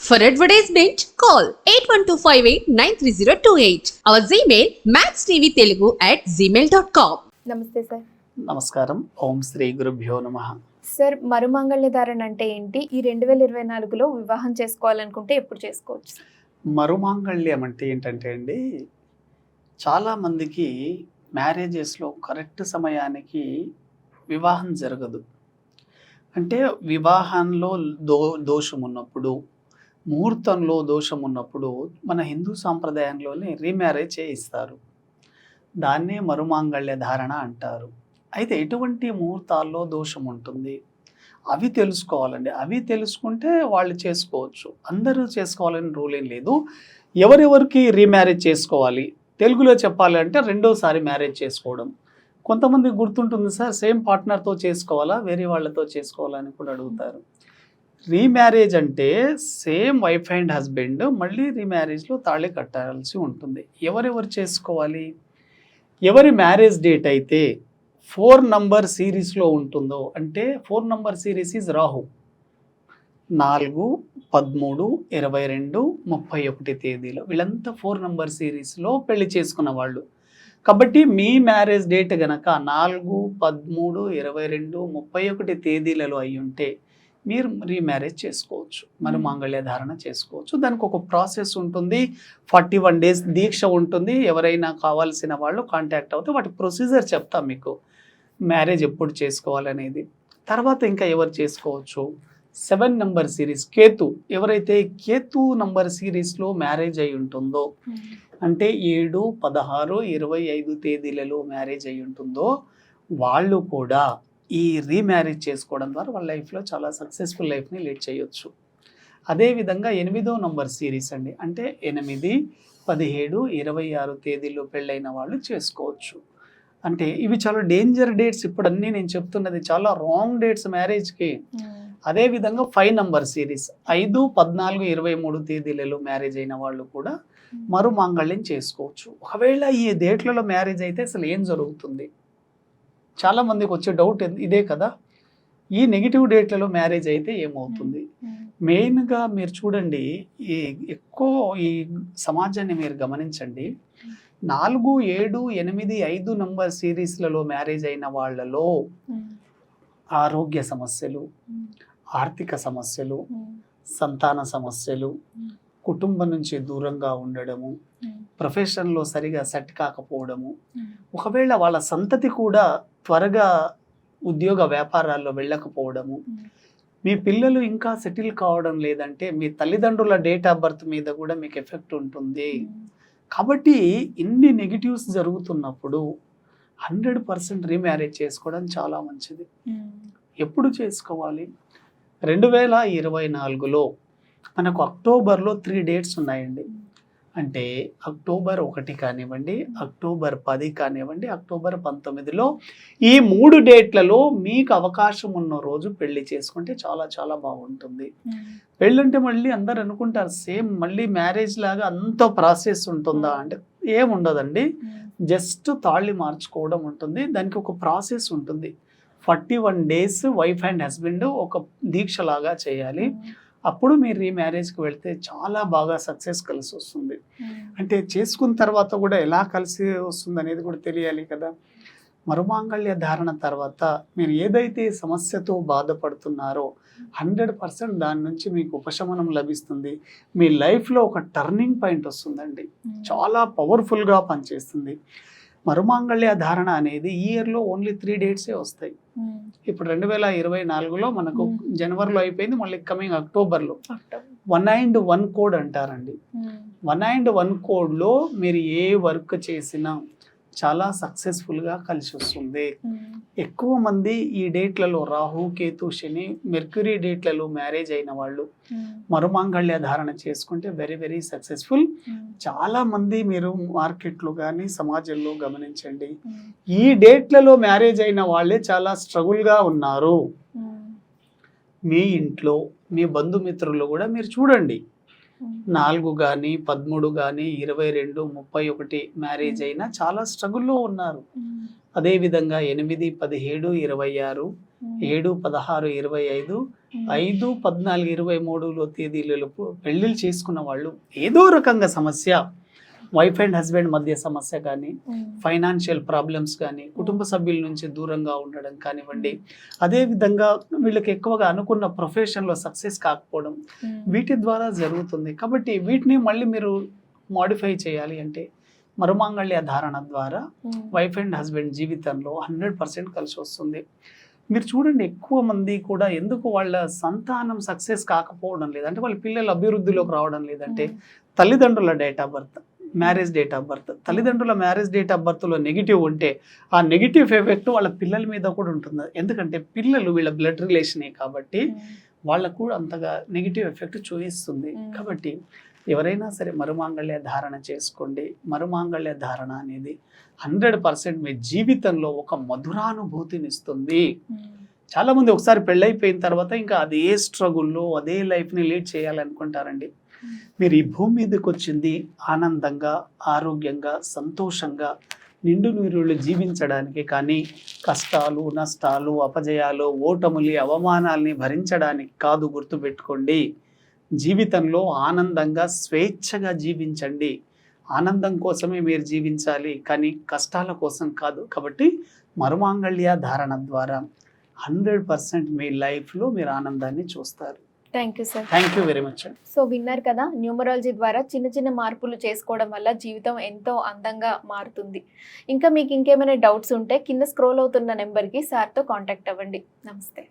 For advertisement, call 8125893028. Our Gmail maxtvtelugu@gmail.com. నమస్తే sir. నమస్కారం. ఓం శ్రీ గురుభ్యో నమః. సార్, మరుమాంగళ్య ధారణ అంటే ఏంటి? ఈ 2024లో వివాహం చేసుకోవాలనుకుంటే ఎప్పుడు చేసుకోవచ్చు? మరుమాంగళ్యం అంటే ఏంటంటే అండి, చాలామందికి మ్యారేజెస్లో కరెక్ట్ సమయానికి వివాహం జరగదు. అంటే వివాహంలో దోషం ఉన్నప్పుడు, ముహూర్తంలో దోషం ఉన్నప్పుడు మన హిందూ సాంప్రదాయంలోనే రీమ్యారేజ్ చేయిస్తారు. దాన్నే మరుమాంగళ్య ధారణ అంటారు. అయితే ఎటువంటి ముహూర్తాల్లో దోషం ఉంటుంది అవి తెలుసుకోవాలండి. అవి తెలుసుకుంటే వాళ్ళు చేసుకోవచ్చు. అందరూ చేసుకోవాలని రూల్ ఏం లేదు. ఎవరెవరికి రీమ్యారేజ్ చేసుకోవాలి, తెలుగులో చెప్పాలంటే రెండోసారి మ్యారేజ్ చేసుకోవడం. కొంతమంది గుర్తుంటుంది, సార్ సేమ్ పార్ట్నర్తో చేసుకోవాలా వేరే వాళ్ళతో చేసుకోవాలా అని కూడా అడుగుతారు. రీమ్యారేజ్ అంటే సేమ్ వైఫ్ అండ్ హస్బెండ్ మళ్ళీ రీమ్యారేజ్లో తాళి కట్టాల్సి ఉంటుంది. ఎవరెవరు చేసుకోవాలి? ఎవరి మ్యారేజ్ డేట్ అయితే 4 నంబర్ సిరీస్లో ఉంటుందో, అంటే 4 నంబర్ సిరీస్ ఈజ్ రాహు, 4, 13, 22, 31 తేదీలో వీళ్ళంతా 4 నంబర్ సిరీస్లో పెళ్లి చేసుకున్న వాళ్ళు. కాబట్టి మీ మ్యారేజ్ డేట్ గనక 4, 13, 22, 31 తేదీలలో అయి ఉంటే మీరు రీమ్యారేజ్ చేసుకోవచ్చు, మరి మాంగళ్య ధారణ చేసుకోవచ్చు. దానికి ఒక ప్రాసెస్ ఉంటుంది, 41 days దీక్ష ఉంటుంది. ఎవరైనా కావాల్సిన వాళ్ళు కాంటాక్ట్ అవుతే వాటి ప్రొసీజర్ చెప్తాం మీకు, మ్యారేజ్ ఎప్పుడు చేసుకోవాలనేది. తర్వాత ఇంకా ఎవరు చేసుకోవచ్చు? 7 నంబర్ సిరీస్ కేతు. ఎవరైతే కేతు నంబర్ సిరీస్లో మ్యారేజ్ అయి ఉంటుందో, అంటే 7, 16, 25 తేదీలలో మ్యారేజ్ అయి ఉంటుందో వాళ్ళు కూడా ఈ రీమ్యారేజ్ చేసుకోవడం ద్వారా వాళ్ళ లైఫ్లో చాలా సక్సెస్ఫుల్ లైఫ్ని లీడ్ చేయొచ్చు. అదేవిధంగా 8వ నంబర్ సిరీస్ అండి, అంటే 8, 17, 26 తేదీల్లో పెళ్ళైన వాళ్ళు చేసుకోవచ్చు. అంటే ఇవి చాలా డేంజర్ డేట్స్. ఇప్పుడు అన్నీ నేను చెప్తున్నది చాలా రాంగ్ డేట్స్ మ్యారేజ్కి. అదేవిధంగా 5 నంబర్ సిరీస్, 5, 14, 23 తేదీలలో మ్యారేజ్ అయిన వాళ్ళు కూడా మరుమాంగళ్యం చేసుకోవచ్చు. ఒకవేళ ఈ డేట్లలో మ్యారేజ్ అయితే అసలు ఏం జరుగుతుంది? చాలామందికి వచ్చే డౌట్ ఇదే కదా, ఈ నెగిటివ్ డేట్లలో మ్యారేజ్ అయితే ఏమవుతుంది? మెయిన్గా మీరు చూడండి, ఈ సమాజాన్ని మీరు గమనించండి. 4, 7, 8, 5 నంబర్ సిరీస్లలో మ్యారేజ్ అయిన వాళ్ళలో ఆరోగ్య సమస్యలు, ఆర్థిక సమస్యలు, సంతాన సమస్యలు, కుటుంబం నుంచి దూరంగా ఉండడము, ప్రొఫెషన్లో సరిగా సెట్ కాకపోవడము, ఒకవేళ వాళ్ళ సంతతి కూడా త్వరగా ఉద్యోగ వ్యాపారాల్లో వెళ్ళకపోవడము, మీ పిల్లలు ఇంకా సెటిల్ కావడం లేదంటే మీ తల్లిదండ్రుల డేట్ ఆఫ్ బర్త్ మీద కూడా మీకు ఎఫెక్ట్ ఉంటుంది. కాబట్టి ఇన్ని నెగిటివ్స్ జరుగుతున్నప్పుడు 100% రీమ్యారేజ్ చేసుకోవడం చాలా మంచిది. ఎప్పుడు చేసుకోవాలి? 2024లో మనకు అక్టోబర్లో 3 డేట్స్ ఉన్నాయండి. అంటే అక్టోబర్ 1 కానివ్వండి, అక్టోబర్ 10 కానివ్వండి, అక్టోబర్ 19లో ఈ 3 డేట్లలో మీకు అవకాశం ఉన్న రోజు పెళ్లి చేసుకుంటే చాలా చాలా బాగుంటుంది. పెళ్ళంటే మళ్ళీ అందరు అనుకుంటారు సేమ్ మళ్ళీ మ్యారేజ్ లాగా అంత ప్రాసెస్ ఉంటుందా అంటే ఏముండదండి. జస్ట్ తాళి మార్చుకోవడం ఉంటుంది. దానికి ఒక ప్రాసెస్ ఉంటుంది. 41 days వైఫ్ అండ్ హస్బెండ్ ఒక దీక్షలాగా చేయాలి. అప్పుడు మీరు రీమ్యారేజ్కి వెళ్తే చాలా బాగా సక్సెస్ కలిసి వస్తుంది. అంటే చేసుకున్న తర్వాత కూడా ఎలా కలిసి వస్తుంది అనేది కూడా తెలియాలి కదా. మరుమాంగళ్య ధారణ తర్వాత మీరు ఏదైతే సమస్యతో బాధపడుతున్నారో 100% దాని నుంచి మీకు ఉపశమనం లభిస్తుంది. మీ లైఫ్లో ఒక టర్నింగ్ పాయింట్ వస్తుందండి, చాలా పవర్ఫుల్గా పనిచేస్తుంది. మరుమాంగళ్య ధారణ అనేది ఈ ఇయర్లో ఓన్లీ 3 డేట్సే వస్తాయి. ఇప్పుడు 2024లో మనకు జనవరిలో అయిపోయింది, మళ్ళీ కమింగ్ అక్టోబర్లో 1 కోడ్ అంటారండి. 1 కోడ్లో మీరు ఏ వర్క్ చేసినా చాలా సక్సెస్ఫుల్గా కలిసి వస్తుంది. ఎక్కువ మంది ఈ డేట్లలో రాహు, కేతు, శని, మెర్క్యూరీ డేట్లలో మ్యారేజ్ అయిన వాళ్ళు మరుమాంగళ్య ధారణ చేసుకుంటే వెరీ వెరీ సక్సెస్ఫుల్. చాలా మంది మీరు మార్కెట్లో కానీ సమాజంలో గమనించండి, ఈ డేట్లలో మ్యారేజ్ అయిన వాళ్ళే చాలా స్ట్రగుల్గా ఉన్నారు. మీ ఇంట్లో మీ బంధుమిత్రులు కూడా మీరు చూడండి, 4 కానీ 13 కానీ 22 31 మ్యారేజ్ అయినా చాలా స్ట్రగుల్లో ఉన్నారు. అదేవిధంగా 8 17 26 7 16 25 5 14 23లో తేదీలలోపు పెళ్ళిళ్ళు చేసుకున్న వాళ్ళు ఏదో రకంగా సమస్య, వైఫ్ అండ్ హస్బెండ్ మధ్య సమస్య కానీ, ఫైనాన్షియల్ ప్రాబ్లమ్స్ కానీ, కుటుంబ సభ్యుల నుంచి దూరంగా ఉండడం కానివ్వండి, అదేవిధంగా వీళ్ళకి ఎక్కువగా అనుకున్న ప్రొఫెషన్లో సక్సెస్ కాకపోవడం, వీటి ద్వారా జరుగుతుంది. కాబట్టి వీటిని మళ్ళీ మీరు మాడిఫై చేయాలి అంటే మరుమాంగళ్య ధారణ ద్వారా వైఫ్ అండ్ హస్బెండ్ జీవితంలో 100% కలిసి వస్తుంది. మీరు చూడండి, ఎక్కువ మంది కూడా ఎందుకు వాళ్ళ సంతానం సక్సెస్ కాకపోవడం లేదంటే వాళ్ళ పిల్లలు అభివృద్ధిలోకి రావడం లేదంటే తల్లిదండ్రుల date of birth, marriage date of birth. తల్లిదండ్రుల మ్యారేజ్ డేట్ ఆఫ్ బర్త్లో నెగిటివ్ ఉంటే ఆ నెగిటివ్ ఎఫెక్ట్ వాళ్ళ పిల్లల మీద కూడా ఉంటుంది. ఎందుకంటే పిల్లలు వీళ్ళ బ్లడ్ రిలేషనే కాబట్టి వాళ్ళకు కూడా అంతగా నెగిటివ్ ఎఫెక్ట్ చూపిస్తుంది. కాబట్టి ఎవరైనా సరే మరుమాంగళ్య ధారణ చేసుకోండి. మరుమాంగళ్య ధారణ అనేది 100% మీ జీవితంలో ఒక మధురానుభూతిని ఇస్తుంది. చాలా మంది ఒకసారి పెళ్ళైపోయిన తర్వాత ఇంకా అదే స్ట్రగుల్లో అదే లైఫ్ని లీడ్ చేయాలనుకుంటారండి. మీరు ఈ భూమి మీదకి వచ్చింది ఆనందంగా, ఆరోగ్యంగా, సంతోషంగా, నిండు నీరులు జీవించడానికి, కానీ కష్టాలు, నష్టాలు, అపజయాలు, ఓటములు, అవమానాల్ని భరించడానికి కాదు. గుర్తుపెట్టుకోండి, జీవితంలో ఆనందంగా స్వేచ్ఛగా జీవించండి. ఆనందం కోసమే మీరు జీవించాలి, కానీ కష్టాల కోసం కాదు. కాబట్టి మరుమాంగళ్య ధారణ ద్వారా 100% మీ లైఫ్లో మీరు ఆనందాన్ని చూస్తారు. Thank you sir. Thank you very much. So విన్నారు కదా, న్యూమరాలజీ ద్వారా చిన్న చిన్న మార్పులు చేసుకోవడం వల్ల జీవితం ఎంతో అందంగా మారుతుంది. ఇంకా మీకు ఇంకేమైనా డౌట్స్ ఉంటే కింద స్క్రోల్ అవుతున్న నెంబర్కి సార్తో కాంటాక్ట్ అవ్వండి. నమస్తే.